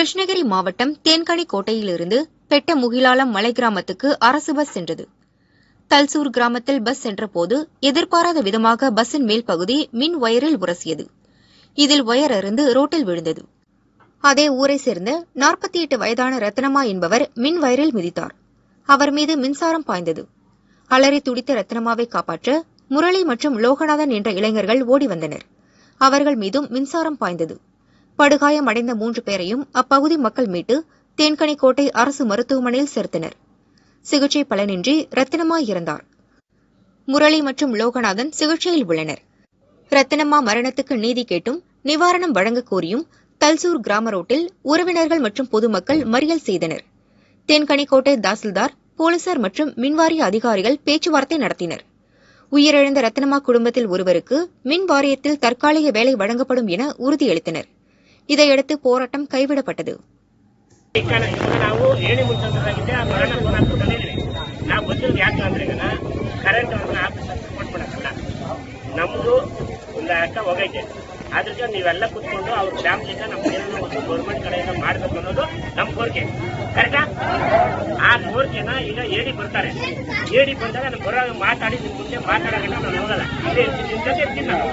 கிருஷ்ணகிரி மாவட்டம் தேன்கனி கோட்டையிலிருந்து பெட்டமுகிலாலம் மலை கிராமத்துக்கு அரசு பஸ் சென்றது. தல்சூர் கிராமத்தில் பஸ் சென்றபோது எதிர்பாராத விதமாக பஸ்ஸின் மேல் பகுதி மின் ஒயரில் உரசியது. இதில் ஒயர் அறுந்து ரோட்டில் விழுந்தது. அதே ஊரை சேர்ந்த 48 வயதான ரத்னம்மா என்பவர் மின் வயரில் மிதித்தார். அவர் மீது மின்சாரம் பாய்ந்தது. அலறி துடித்த ரத்னம்மாவை காப்பாற்ற முரளி மற்றும் லோகநாதன் என்ற இளைஞர்கள் ஓடி வந்தனர். அவர்கள் மீதும் மின்சாரம் பாய்ந்தது. படுகாயமடைந்த 3 பேரையும் அப்பகுதி மக்கள் மீட்டு தேன்கனி கோட்டை அரசு மருத்துவமனையில் சேர்த்தனர். சிகிச்சை பலனின்றி ரத்தினம்மா இறந்தார். முரளி மற்றும் லோகநாதன் சிகிச்சையில் உள்ளனர். ரத்தினம்மா மரணத்துக்கு நீதி கேட்டும் நிவாரணம் வழங்க கோரியும் தல்சூர் கிராம ரோட்டில் உறவினர்கள் மற்றும் பொதுமக்கள் மறியல் செய்தனர். தேன்கனி கோட்டை தாசில்தார், போலீசார் மற்றும் மின்வாரிய அதிகாரிகள் பேச்சுவார்த்தை நடத்தினர். உயிரிழந்த ரத்தினம்மா குடும்பத்தில் ஒருவருக்கு மின் வாரியத்தில் தற்காலிக வேலை வழங்கப்படும் என உறுதியளித்தனர். இதையடுத்து போராட்டம் கைவிடப்பட்டது. ನಾವು ಹೇಳಿ ಮುಂಚೆ ಆ ಮರಣ ಹೋರಾಟದಲ್ಲಿ ನಾವು ಬಂದಿರೋದು ಯಾಕೆ ಅಂದ್ರೆ ಈಗ ಕರೆಂಟ್ ಅವ್ರನ್ನ ಆಫೀಸರ್ ಸಪೋರ್ಟ್ ಮಾಡಕ್ಕಲ್ಲ, ನಮ್ದು ಒಂದು ಅಕ್ಕ ಹೋಗೈತೆ. ಅದಕ್ಕೆ ನೀವೆಲ್ಲ ಕುತ್ಕೊಂಡು ಅವ್ರ ಫ್ಯಾಮಿಲಿನ ನಮ್ಮ ಏನೋ ಒಂದು ಗೌರ್ಮೆಂಟ್ ಕಡೆಯಿಂದ ಮಾಡಬೇಕು ಅನ್ನೋದು ನಮ್ಮ ಕೋರಿಕೆ. ಕರೆಕ್ಟಾ? ಆ ಕೋರಿಕೆನ ಈಗ ಏಡಿ ಬರ್ತಾರೆ. ಏಡಿ ಬಂದಾಗ ನಾನು ಬರೋ ಮಾತಾಡಿ ನಿಮ್ ಮುಂದೆ ಮಾತಾಡೋಣ ನಾನು ಹೋಗಲ್ಲ, ನಿಮ್ ಜೊತೆ ಇರ್ತೀನಿ ನಾನು,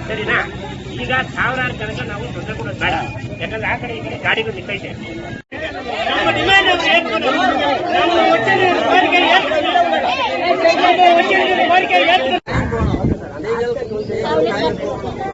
ಸರಿನಾ? ಈಗ ಸಾವಿರಾರು ಜನಕ್ಕೆ ನಾವು ತೊಂದರೆ ಕೊಡೋದು ಬೇಡ, ಯಾಕಂದ್ರೆ ಆ ಕಡೆ ಈ ಕಡೆ ಗಾಡಿಗಳು ನಿಂತೈತೆ. ನಮ್ಮ ಡಿಮ್ಯಾಂಡ್ ನಮ್ಮ ಕೋರಿಕೆ